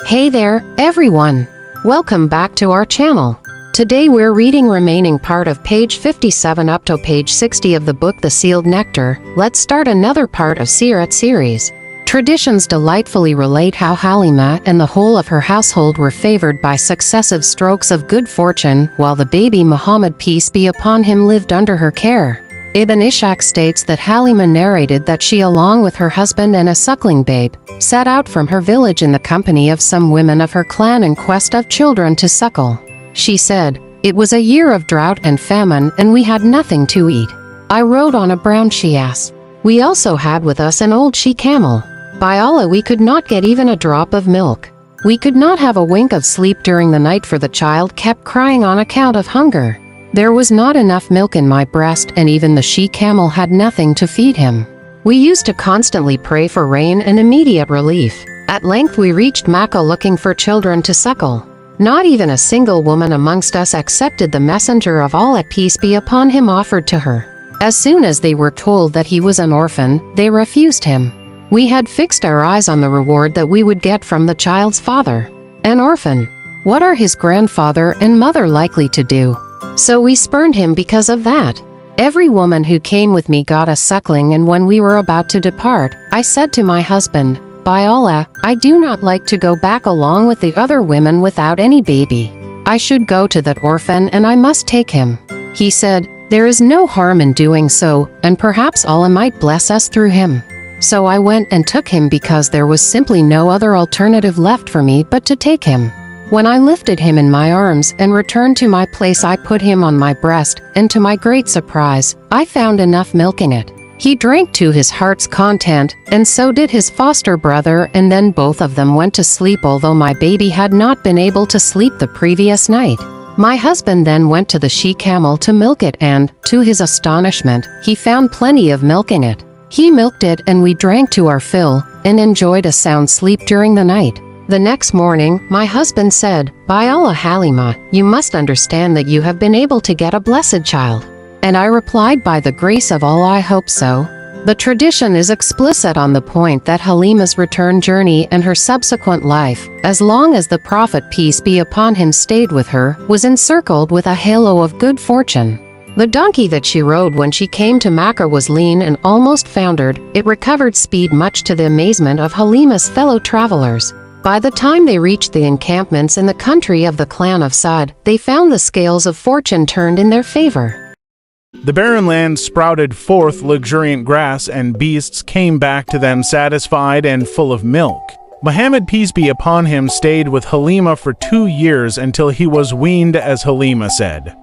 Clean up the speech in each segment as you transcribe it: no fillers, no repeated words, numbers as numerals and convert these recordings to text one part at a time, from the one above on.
Hey there, everyone! Welcome back to our channel. Today we're reading remaining part of page 57 up to page 60 of the book The Sealed Nectar. Let's start another part of Sirat series. Traditions delightfully relate how Halima and the whole of her household were favored by successive strokes of good fortune, while the baby Muhammad, peace be upon him, lived under her care. Ibn Ishaq states that Halima narrated that she, along with her husband and a suckling babe, set out from her village in the company of some women of her clan in quest of children to suckle. She said, "It was a year of drought and famine, and we had nothing to eat. I rode on a brown she-ass. We also had with us an old she-camel. By Allah, we could not get even a drop of milk. We could not have a wink of sleep during the night, for the child kept crying on account of hunger. There was not enough milk in my breast, and even the she-camel had nothing to feed him. We used to constantly pray for rain and immediate relief. At length we reached Makkah looking for children to suckle. Not even a single woman amongst us accepted the messenger of Allah, peace be upon him, offered to her. As soon as they were told that he was an orphan, they refused him. We had fixed our eyes on the reward that we would get from the child's father. An orphan. What are his grandfather and mother likely to do? So we spurned him because of that. Every woman who came with me got a suckling, and when we were about to depart, I said to my husband, 'By Allah, I do not like to go back along with the other women without any baby. I should go to that orphan and I must take him.' He said, 'There is no harm in doing so, and perhaps Allah might bless us through him.' So I went and took him, because there was simply no other alternative left for me but to take him. When I lifted him in my arms and returned to my place, I put him on my breast, and to my great surprise, I found enough milk in it. He drank to his heart's content, and so did his foster brother, and then both of them went to sleep, although my baby had not been able to sleep the previous night. My husband then went to the she-camel to milk it, and, to his astonishment, he found plenty of milk in it. He milked it, and we drank to our fill, and enjoyed a sound sleep during the night. The next morning, my husband said, 'By Allah, Halima, you must understand that you have been able to get a blessed child.' And I replied, 'By the grace of Allah, I hope so.' The tradition is explicit on the point that Halima's return journey and her subsequent life, as long as the Prophet, peace be upon him, stayed with her, was encircled with a halo of good fortune. The donkey that she rode when she came to Makkah was lean and almost foundered. It recovered speed, much to the amazement of Halima's fellow travelers. By the time they reached the encampments in the country of the clan of Saad, they found the scales of fortune turned in their favor. The barren land sprouted forth luxuriant grass, and beasts came back to them satisfied and full of milk. Muhammad, peace be upon him, stayed with Halima for 2 years until he was weaned, as Halima said.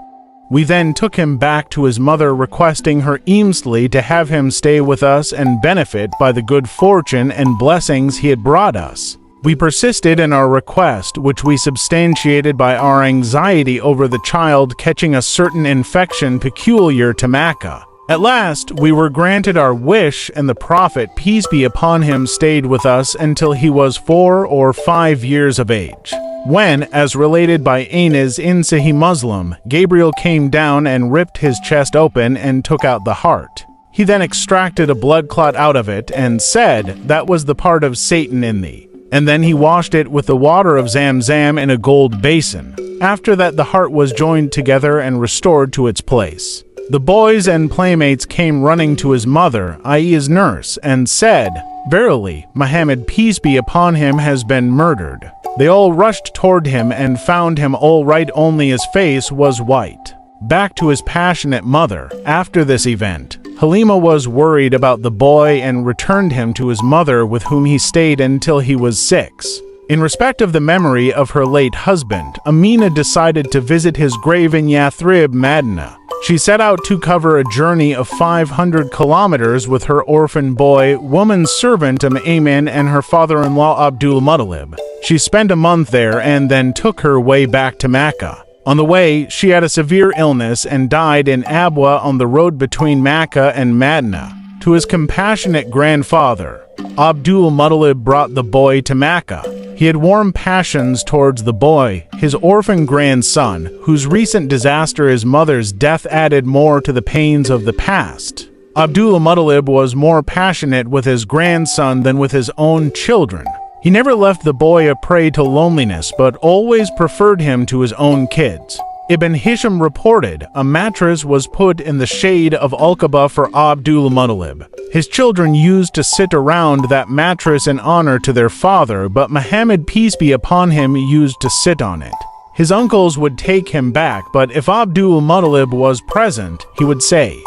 We then took him back to his mother, requesting her earnestly to have him stay with us and benefit by the good fortune and blessings he had brought us. We persisted in our request, which we substantiated by our anxiety over the child catching a certain infection peculiar to Makkah. At last, we were granted our wish, and the Prophet, peace be upon him, stayed with us until he was 4 or 5 years of age. When, as related by Anas in Sahih Muslim, Gabriel came down and ripped his chest open and took out the heart. He then extracted a blood clot out of it and said, "That was the part of Satan in thee." And then he washed it with the water of Zamzam in a gold basin. After that, the heart was joined together and restored to its place. The boys and playmates came running to his mother, i.e. his nurse, and said, "Verily, Muhammad, peace be upon him, has been murdered." They all rushed toward him and found him all right, only his face was white. Back to his passionate mother. After this event, Halima was worried about the boy and returned him to his mother, with whom he stayed until he was 6. In respect of the memory of her late husband, Amina decided to visit his grave in Yathrib, Medina. She set out to cover a journey of 500 kilometers with her orphan boy, woman servant Amin, and her father-in-law Abdul Muttalib. She spent a month there and then took her way back to Makkah. On the way, she had a severe illness and died in Abwa on the road between Makkah and Medina. To his compassionate grandfather, Abdul Muttalib brought the boy to Makkah. He had warm passions towards the boy, his orphan grandson, whose recent disaster, his mother's death, added more to the pains of the past. Abdul Muttalib was more passionate with his grandson than with his own children. He never left the boy a prey to loneliness, but always preferred him to his own kids. Ibn Hisham reported, a mattress was put in the shade of Al-Kaaba for Abdul Muttalib. His children used to sit around that mattress in honor to their father, but Muhammad, peace be upon him, used to sit on it. His uncles would take him back, but if Abdul Muttalib was present, he would say,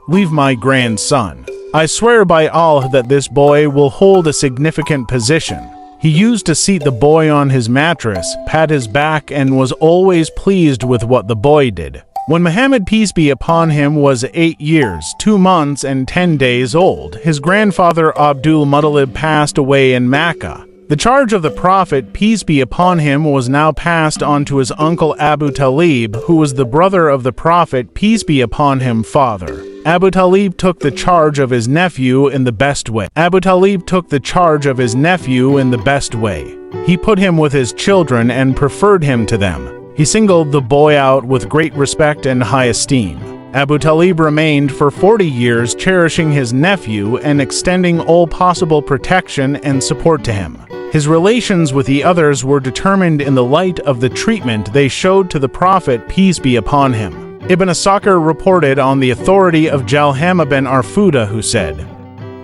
"Leave my grandson. I swear by Allah that this boy will hold a significant position." He used to seat the boy on his mattress, pat his back, and was always pleased with what the boy did. When Muhammad, peace be upon him, was 8 years, 2 months, and 10 days old, his grandfather Abdul Muttalib passed away in Mecca. The charge of the Prophet, peace be upon him, was now passed on to his uncle Abu Talib, who was the brother of the Prophet, peace be upon him, father. Abu Talib took the charge of his nephew in the best way. He put him with his children and preferred him to them. He singled the boy out with great respect and high esteem. Abu Talib remained for 40 years cherishing his nephew and extending all possible protection and support to him. His relations with the others were determined in the light of the treatment they showed to the Prophet, peace be upon him. Ibn Asakir reported on the authority of Jalhama bin Arfuda, who said,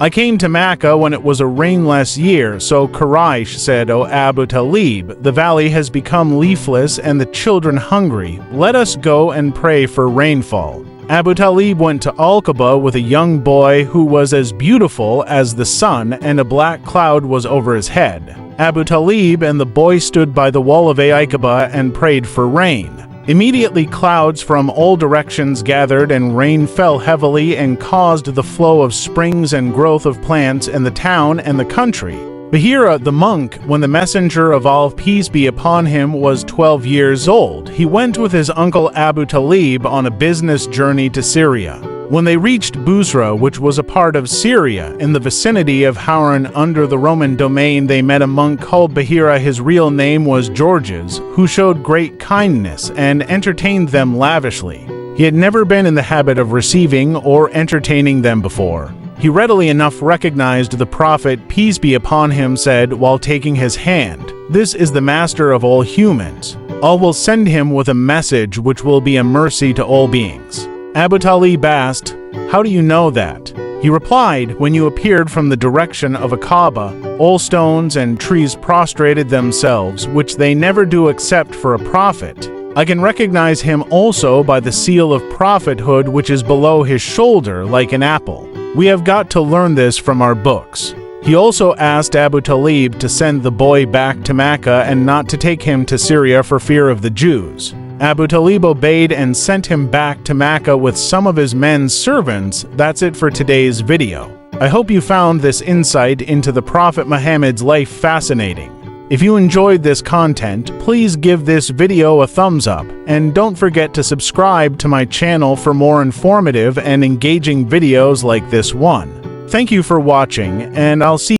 "I came to Mecca when it was a rainless year, so Quraysh said, 'O Abu Talib, the valley has become leafless and the children hungry. Let us go and pray for rainfall.' Abu Talib went to Al-Kaaba with a young boy who was as beautiful as the sun, and a black cloud was over his head. Abu Talib and the boy stood by the wall of Al-Kaaba and prayed for rain. Immediately clouds from all directions gathered and rain fell heavily and caused the flow of springs and growth of plants in the town and the country. Bahira the monk, when the messenger of Allah, peace be upon him, was 12 years old, he went with his uncle Abu Talib on a business journey to Syria. When they reached Busra, which was a part of Syria, in the vicinity of Hauran under the Roman domain, they met a monk called Bahira. His real name was Georges, who showed great kindness and entertained them lavishly. He had never been in the habit of receiving or entertaining them before. He readily enough recognized the Prophet, peace be upon him, said while taking his hand, "This is the master of all humans. Allah will send him with a message which will be a mercy to all beings." Abu Talib asked, "How do you know that?" He replied, "When you appeared from the direction of a Kaaba, all stones and trees prostrated themselves, which they never do except for a prophet. I can recognize him also by the seal of prophethood which is below his shoulder like an apple. We have got to learn this from our books." He also asked Abu Talib to send the boy back to Mecca and not to take him to Syria for fear of the Jews. Abu Talib obeyed and sent him back to Mecca with some of his men's servants. That's it for today's video. I hope you found this insight into the Prophet Muhammad's life fascinating. If you enjoyed this content, please give this video a thumbs up, and don't forget to subscribe to my channel for more informative and engaging videos like this one. Thank you for watching, and I'll see you